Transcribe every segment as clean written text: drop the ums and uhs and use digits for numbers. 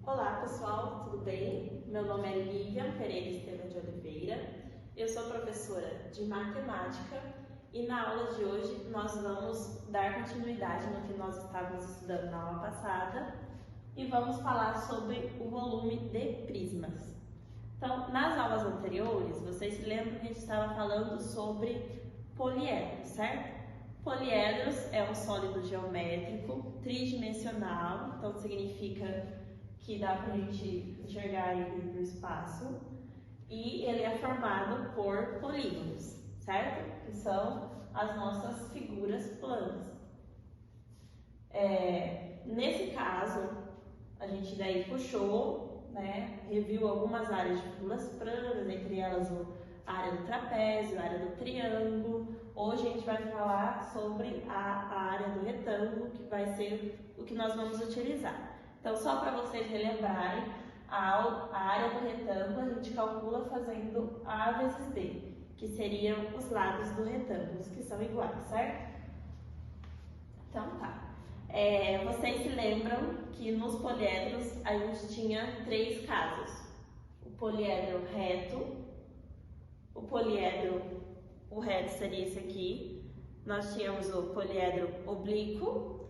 Olá pessoal, tudo bem? Meu nome é Lívia Pereira Estevam de Oliveira, eu sou professora de matemática e na aula de hoje nós vamos dar continuidade no que nós estávamos estudando na aula passada e vamos falar sobre o volume de prismas. Então, nas aulas anteriores, vocês se lembram que a gente estava falando sobre poliedros, certo? Poliedros é um sólido geométrico tridimensional, então significa que dá para a gente enxergar ele no espaço, e ele é formado por polígonos, certo? Que são as nossas figuras planas. Nesse caso, a gente daí puxou, reviu algumas áreas de figuras planas, entre elas a área do trapézio, a área do triângulo. Hoje a gente vai falar sobre a área do retângulo, que vai ser o que nós vamos utilizar. Então, só para vocês relembrarem, a área do retângulo a gente calcula fazendo A vezes B, que seriam os lados do retângulo, que são iguais, certo? Então tá. Vocês se lembram que nos poliedros a gente tinha três casos. O poliedro reto, o reto seria esse aqui. Nós tínhamos o poliedro oblíquo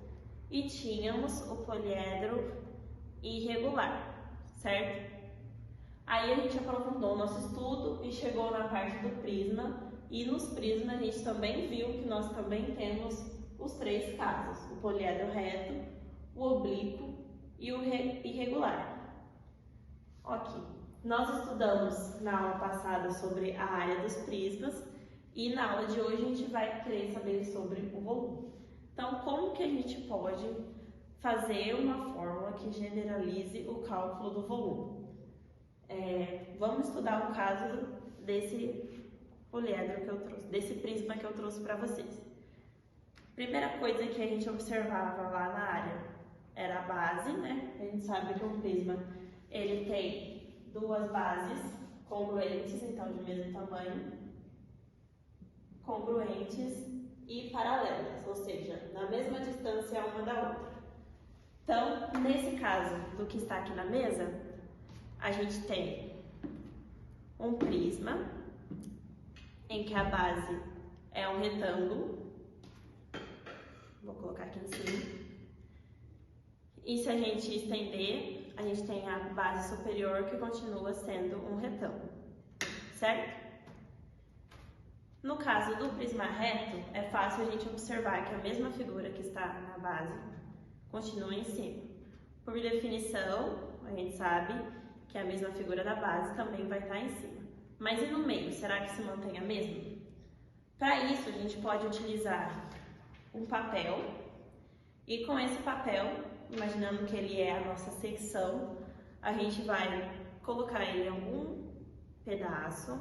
e tínhamos o poliedro irregular, certo? Aí a gente aprofundou o nosso estudo e chegou na parte do prisma, e nos prismas a gente também viu que nós também temos os três casos, o poliedro reto, o oblíquo e o irregular. Ok, nós estudamos na aula passada sobre a área dos prismas e na aula de hoje a gente vai querer saber sobre o volume. Então, como que a gente pode fazer uma fórmula que generalize o cálculo do volume? Vamos estudar um caso desse poliedro que eu trouxe, desse prisma que eu trouxe para vocês. Primeira coisa que a gente observava lá na área era a base, né? A gente sabe que um prisma ele tem duas bases congruentes, então de mesmo tamanho, congruentes e paralelas, ou seja, na mesma distância uma da outra. Então, nesse caso do que está aqui na mesa, a gente tem um prisma em que a base é um retângulo. Vou colocar aqui em cima. E se a gente estender, a gente tem a base superior que continua sendo um retângulo, certo? No caso do prisma reto, é fácil a gente observar que a mesma figura que está na base continua em cima. Por definição, a gente sabe que a mesma figura da base também vai estar em cima. Mas e no meio, será que se mantém a mesma? Para isso, a gente pode utilizar um papel, e com esse papel, imaginando que ele é a nossa secção, a gente vai colocar ele em algum pedaço,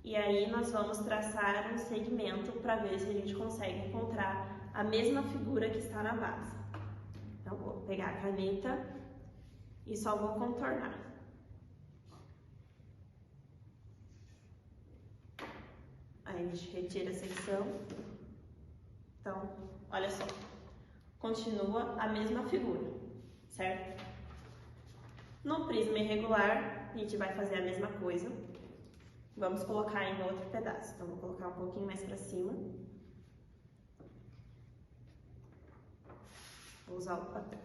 e aí nós vamos traçar um segmento para ver se a gente consegue encontrar a mesma figura que está na base. Então, vou pegar a caneta e só vou contornar. Aí a gente retira a secção. Então, olha só, continua a mesma figura, certo? No prisma irregular, a gente vai fazer a mesma coisa. Vamos colocar em outro pedaço. Então, vou colocar um pouquinho mais para cima. Vou usar o papel.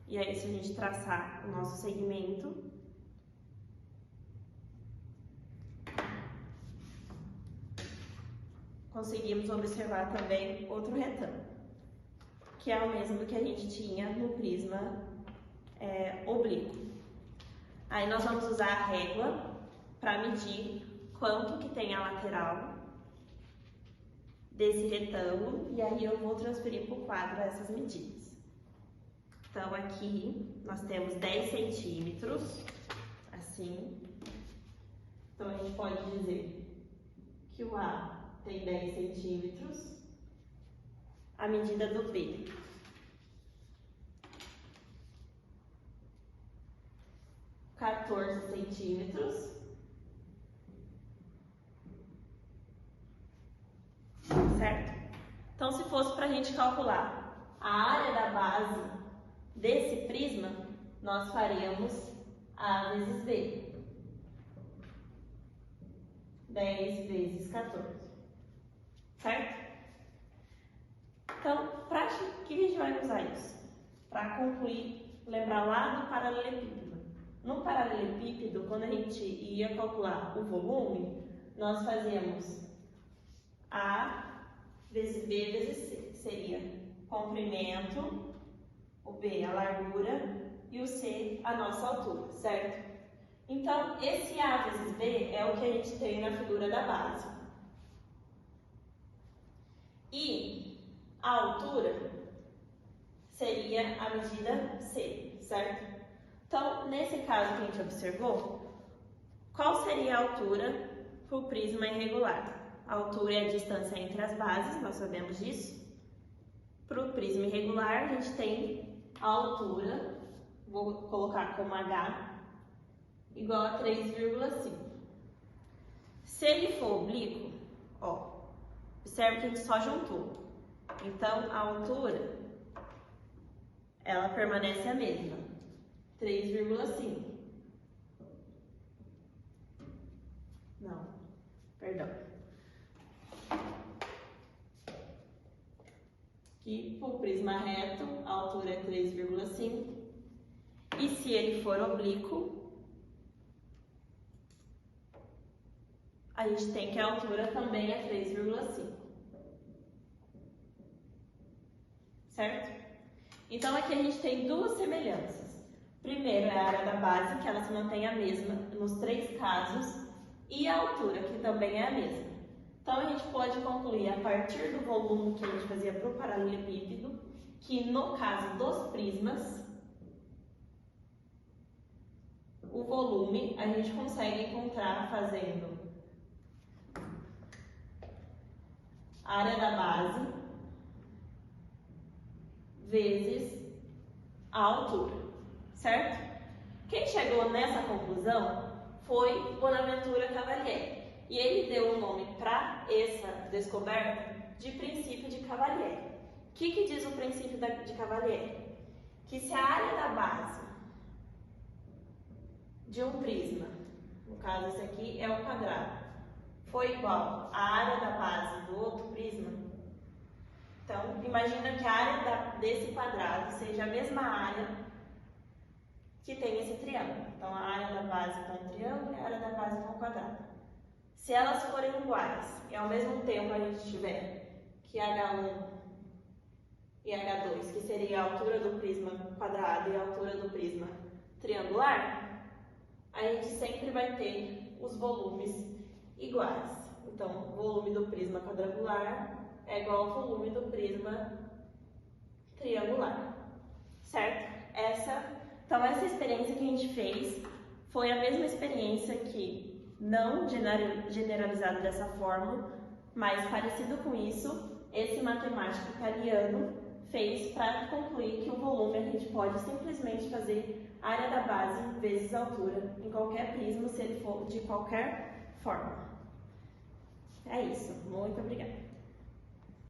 E aí, se a gente traçar o nosso segmento, conseguimos observar também outro retângulo, que é o mesmo que a gente tinha no prisma oblíquo. Aí nós vamos usar a régua para medir quanto que tem a lateral desse retângulo, e aí eu vou transferir para o quadro essas medidas. Então, aqui nós temos 10 centímetros, assim. Então, a gente pode dizer que o A tem 10 centímetros, a medida do B 14 centímetros certo? Então, se fosse para a gente calcular a área da base desse prisma, nós faríamos A vezes B. 10 vezes 14. Certo? Então, para que a gente vai usar isso? Para concluir, lembrar lá do paralelepípedo. No paralelepípedo, quando a gente ia calcular o volume, nós fazíamos A vezes B vezes C. Seria comprimento, o B a largura e o C a nossa altura, certo? Então, esse A vezes B é o que a gente tem na figura da base. E a altura seria a medida C, certo? Então, nesse caso que a gente observou, qual seria a altura para o prisma irregular? A altura é a distância entre as bases, nós sabemos disso. Para o prisma irregular, a gente tem a altura, vou colocar como H, igual a 3,5. Se ele for oblíquo, ó, observe que a gente só juntou. Então, a altura, ela permanece a mesma, 3,5. Não, perdão. Aqui, para o prisma reto, a altura é 3,5. E se ele for oblíquo, a gente tem que a altura também é 3,5. Certo? Então, aqui a gente tem duas semelhanças. Primeiro é a área da base, que ela se mantém a mesma nos três casos, e a altura, que também é a mesma. Então, a gente pode concluir a partir do volume que a gente fazia para o paralelepípedo, que no caso dos prismas, o volume a gente consegue encontrar fazendo a área da base vezes a altura, certo? Quem chegou nessa conclusão foi Bonaventura Cavalieri. E ele deu o nome para essa descoberta de princípio de Cavalieri. O que diz o princípio de Cavalieri? Que se a área da base de um prisma, no caso esse aqui é o quadrado, for igual à área da base do outro prisma, então imagina que a área desse quadrado seja a mesma área que tem esse triângulo. Então a área da base está um triângulo e a área da base está um quadrado. Se elas forem iguais e ao mesmo tempo a gente tiver que H1 e H2, que seria a altura do prisma quadrado e a altura do prisma triangular, a gente sempre vai ter os volumes iguais. Então, o volume do prisma quadrangular é igual ao volume do prisma triangular, certo? Então, essa experiência que a gente fez foi a mesma experiência que, não generalizada dessa forma, mas parecido com isso, esse matemático italiano fez para concluir que o volume a gente pode simplesmente fazer a área da base vezes a altura em qualquer prisma, se ele for de qualquer forma. É isso. Muito obrigada.